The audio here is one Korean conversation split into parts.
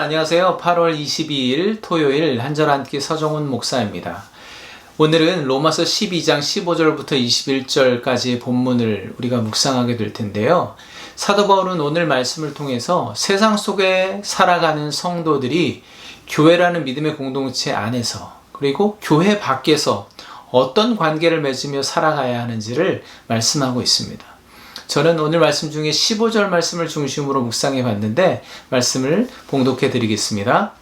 안녕하세요. 8월 22일 토요일 한 절 한 끼 서정훈 목사입니다. 오늘은 로마서 12장 15절부터 21절까지 본문을 우리가 묵상하게 될 텐데요. 사도 바울은 오늘 말씀을 통해서 세상 속에 살아가는 성도들이 교회라는 믿음의 공동체 안에서 그리고 교회 밖에서 어떤 관계를 맺으며 살아가야 하는지를 말씀하고 있습니다. 저는 오늘 말씀 중에 15절 말씀을 중심으로 묵상해 봤는데 말씀을 봉독해 드리겠습니다.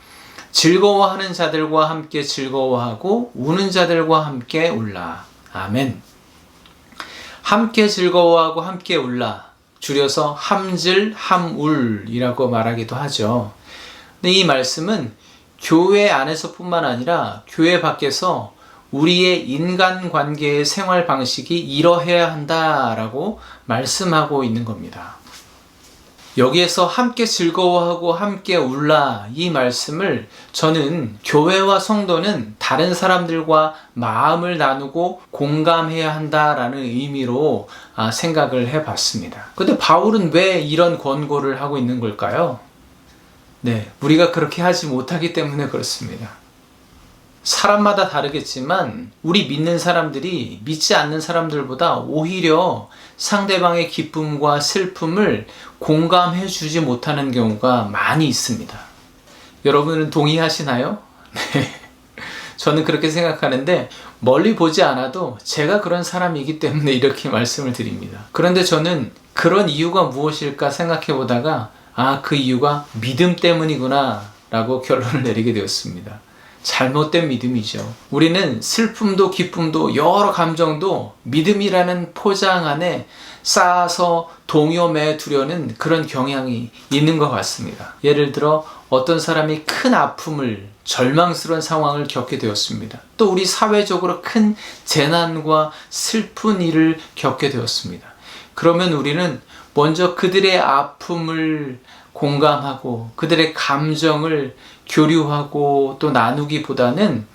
즐거워하는 자들과 함께 즐거워하고 우는 자들과 함께 울라. 아멘. 함께 즐거워하고 함께 울라. 줄여서 함즐 함울이라고 말하기도 하죠. 근데 이 말씀은 교회 안에서뿐만 아니라 교회 밖에서 우리의 인간관계의 생활 방식이 이러해야 한다라고 말씀하고 있는 겁니다. 여기에서 함께 즐거워하고 함께 울라 이 말씀을 저는 교회와 성도는 다른 사람들과 마음을 나누고 공감해야 한다라는 의미로 생각을 해봤습니다. 근데 바울은 왜 이런 권고를 하고 있는 걸까요? 네, 우리가 그렇게 하지 못하기 때문에 그렇습니다. 사람마다 다르겠지만 우리 믿는 사람들이 믿지 않는 사람들보다 오히려 상대방의 기쁨과 슬픔을 공감해 주지 못하는 경우가 많이 있습니다. 여러분은 동의하시나요? 네. 저는 그렇게 생각하는데 멀리 보지 않아도 제가 그런 사람이기 때문에 이렇게 말씀을 드립니다. 그런데 저는 그런 이유가 무엇일까 생각해 보다가 그 이유가 믿음 때문이구나 라고 결론을 내리게 되었습니다. 잘못된 믿음이죠. 우리는 슬픔도 기쁨도 여러 감정도 믿음이라는 포장 안에 쌓아서 동요매 두려는 그런 경향이 있는 것 같습니다. 예를 들어 어떤 사람이 큰 아픔을 절망스러운 상황을 겪게 되었습니다. 또 우리 사회적으로 큰 재난과 슬픈 일을 겪게 되었습니다. 그러면 우리는 먼저 그들의 아픔을 공감하고 그들의 감정을 교류하고 또 나누기보다는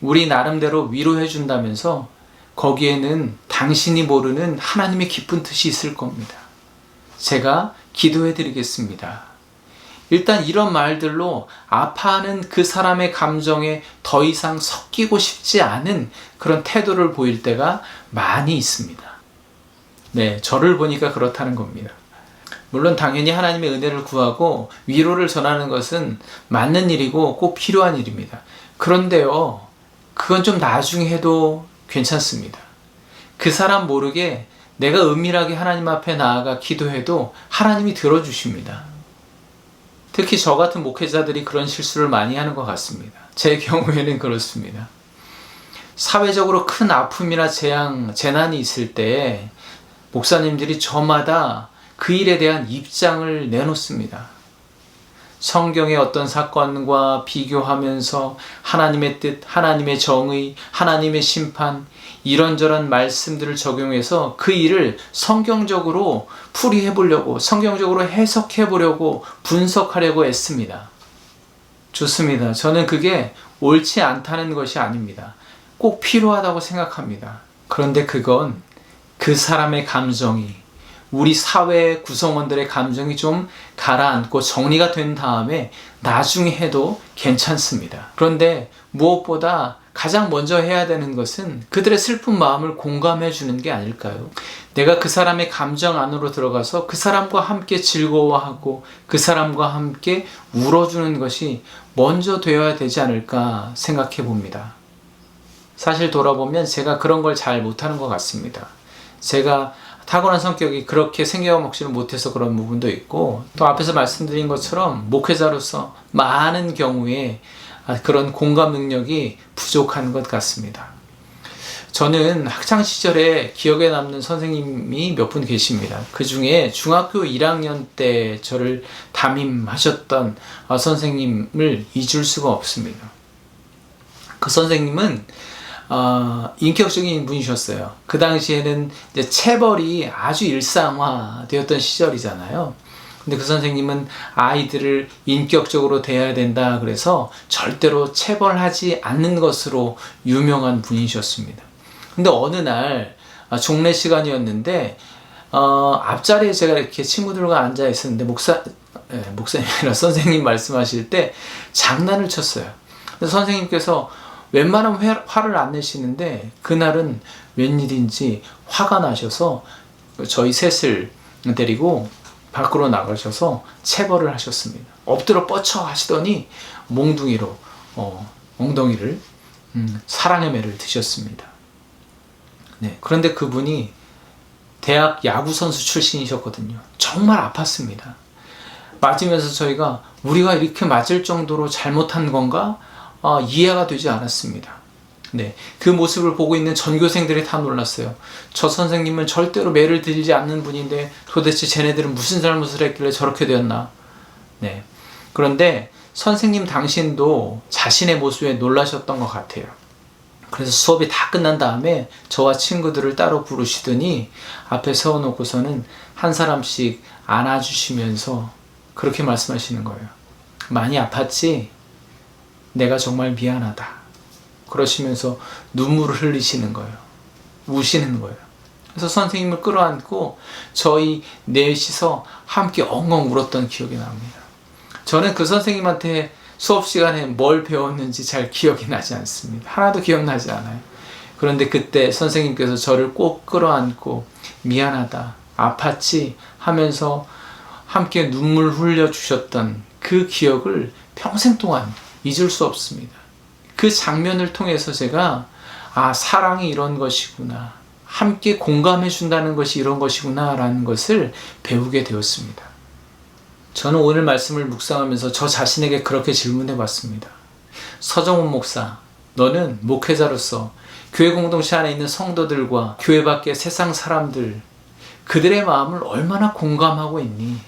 우리 나름대로 위로해 준다면서 거기에는 당신이 모르는 하나님의 깊은 뜻이 있을 겁니다. 제가 기도해 드리겠습니다. 일단 이런 말들로 아파하는 그 사람의 감정에 더 이상 섞이고 싶지 않은 그런 태도를 보일 때가 많이 있습니다. 네, 저를 보니까 그렇다는 겁니다. 물론 당연히 하나님의 은혜를 구하고 위로를 전하는 것은 맞는 일이고 꼭 필요한 일입니다. 그런데요, 그건 좀 나중에 해도 괜찮습니다. 그 사람 모르게 내가 은밀하게 하나님 앞에 나아가 기도해도 하나님이 들어주십니다. 특히 저 같은 목회자들이 그런 실수를 많이 하는 것 같습니다. 제 경우에는 그렇습니다. 사회적으로 큰 아픔이나 재난이 있을 때 목사님들이 저마다 그 일에 대한 입장을 내놓습니다. 성경의 어떤 사건과 비교하면서 하나님의 뜻, 하나님의 정의, 하나님의 심판 이런저런 말씀들을 적용해서 그 일을 성경적으로 풀이해 보려고 성경적으로 해석해 보려고 분석하려고 애씁니다. 좋습니다. 저는 그게 옳지 않다는 것이 아닙니다. 꼭 필요하다고 생각합니다. 그런데 그건 그 사람의 감정이 우리 사회 구성원들의 감정이 좀 가라앉고 정리가 된 다음에 나중에 해도 괜찮습니다. 그런데 무엇보다 가장 먼저 해야 되는 것은 그들의 슬픈 마음을 공감해 주는 게 아닐까요? 내가 그 사람의 감정 안으로 들어가서 그 사람과 함께 즐거워하고 그 사람과 함께 울어주는 것이 먼저 되어야 되지 않을까 생각해 봅니다. 사실 돌아보면 제가 그런 걸 잘 못하는 것 같습니다. 제가 타고난 성격이 그렇게 생겨먹지를 못해서 그런 부분도 있고 또 앞에서 말씀드린 것처럼 목회자로서 많은 경우에 그런 공감 능력이 부족한 것 같습니다. 저는 학창시절에 기억에 남는 선생님이 몇 분 계십니다. 그 중에 중학교 1학년 때 저를 담임하셨던 선생님을 잊을 수가 없습니다. 그 선생님은 인격적인 분이셨어요. 그 당시에는 이제 체벌이 아주 일상화되었던 시절이잖아요. 근데 그 선생님은 아이들을 인격적으로 대해야 된다 그래서 절대로 체벌하지 않는 것으로 유명한 분이셨습니다. 근데 어느 날 종례 시간이었는데 앞자리에 제가 이렇게 친구들과 앉아 있었는데 목사님이라 선생님 말씀하실 때 장난을 쳤어요. 그래서 선생님께서 웬만하면 화를 안 내시는데 그날은 웬일인지 화가 나셔서 저희 셋을 데리고 밖으로 나가셔서 체벌을 하셨습니다. 엎드려 뻗쳐 하시더니 몽둥이로 엉덩이를 사랑의 매를 드셨습니다. 네, 그런데 그분이 대학 야구선수 출신이셨거든요. 정말 아팠습니다. 맞으면서 저희가 우리가 이렇게 맞을 정도로 잘못한 건가? 이해가 되지 않았습니다. 네, 그 모습을 보고 있는 전교생들이 다 놀랐어요. 저 선생님은 절대로 매를 들지 않는 분인데 도대체 쟤네들은 무슨 잘못을 했길래 저렇게 되었나? 네, 그런데 선생님 당신도 자신의 모습에 놀라셨던 것 같아요. 그래서 수업이 다 끝난 다음에 저와 친구들을 따로 부르시더니 앞에 세워놓고서는 한 사람씩 안아주시면서 그렇게 말씀하시는 거예요. 많이 아팠지? 내가 정말 미안하다. 그러시면서 눈물을 흘리시는 거예요. 우시는 거예요. 그래서 선생님을 끌어안고 저희 넷이서 함께 엉엉 울었던 기억이 납니다. 저는 그 선생님한테 수업 시간에 뭘 배웠는지 잘 기억이 나지 않습니다. 하나도 기억나지 않아요. 그런데 그때 선생님께서 저를 꼭 끌어안고 미안하다, 아팠지 하면서 함께 눈물 흘려주셨던 그 기억을 평생 동안 잊을 수 없습니다. 그 장면을 통해서 제가 사랑이 이런 것이구나, 함께 공감해 준다는 것이 이런 것이구나 라는 것을 배우게 되었습니다. 저는 오늘 말씀을 묵상하면서 저 자신에게 그렇게 질문해 봤습니다. 서정훈 목사, 너는 목회자로서 교회 공동체 안에 있는 성도들과 교회 밖의 세상 사람들, 그들의 마음을 얼마나 공감하고 있니?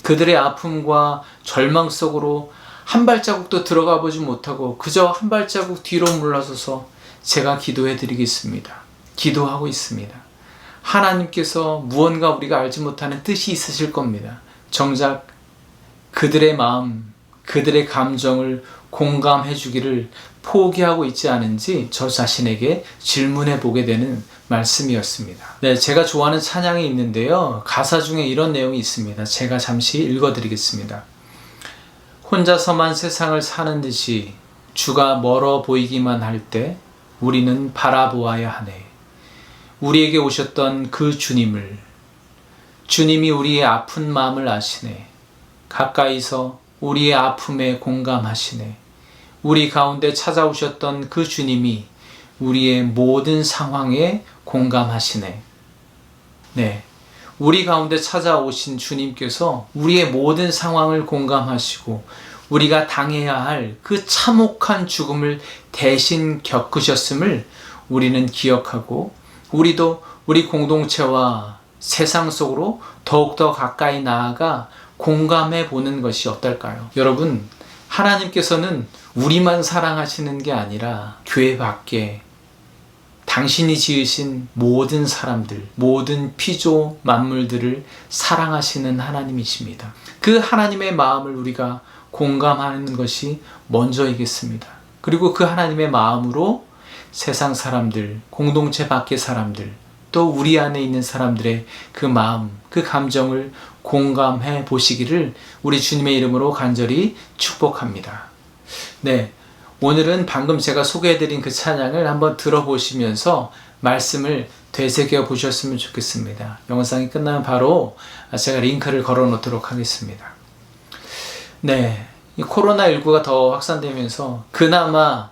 그들의 아픔과 절망 속으로 한 발자국도 들어가 보지 못하고 그저 한 발자국 뒤로 물러서서 제가 기도해 드리겠습니다. 기도하고 있습니다. 하나님께서 무언가 우리가 알지 못하는 뜻이 있으실 겁니다. 정작 그들의 마음, 그들의 감정을 공감해 주기를 포기하고 있지 않은지 저 자신에게 질문해 보게 되는 말씀이었습니다. 네, 제가 좋아하는 찬양이 있는데요. 가사 중에 이런 내용이 있습니다. 제가 잠시 읽어드리겠습니다. 혼자서만 세상을 사는 듯이 주가 멀어 보이기만 할 때 우리는 바라보아야 하네. 우리에게 오셨던 그 주님이 우리의 아픈 마음을 아시네. 가까이서 우리의 아픔에 공감하시네. 우리 가운데 찾아오셨던 그 주님이 우리의 모든 상황에 공감하시네. 네, 우리 가운데 찾아오신 주님께서 우리의 모든 상황을 공감하시고 우리가 당해야 할 그 참혹한 죽음을 대신 겪으셨음을 우리는 기억하고 우리도 우리 공동체와 세상 속으로 더욱더 가까이 나아가 공감해 보는 것이 어떨까요? 여러분, 하나님께서는 우리만 사랑하시는 게 아니라 교회 밖에 당신이 지으신 모든 사람들, 모든 피조 만물들을 사랑하시는 하나님이십니다. 그 하나님의 마음을 우리가 공감하는 것이 먼저이겠습니다. 그리고 그 하나님의 마음으로 세상 사람들, 공동체 밖의 사람들, 또 우리 안에 있는 사람들의 그 마음, 그 감정을 공감해 보시기를 우리 주님의 이름으로 간절히 축복합니다. 네, 오늘은 방금 제가 소개해드린 그 찬양을 한번 들어보시면서 말씀을 되새겨 보셨으면 좋겠습니다. 영상이 끝나면 바로 제가 링크를 걸어 놓도록 하겠습니다. 네, 이 코로나19가 더 확산되면서 그나마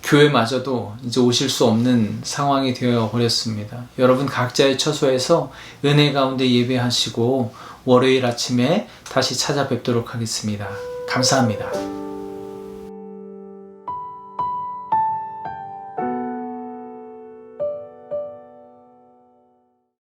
교회마저도 이제 오실 수 없는 상황이 되어 버렸습니다. 여러분 각자의 처소에서 은혜 가운데 예배하시고 월요일 아침에 다시 찾아뵙도록 하겠습니다. 감사합니다.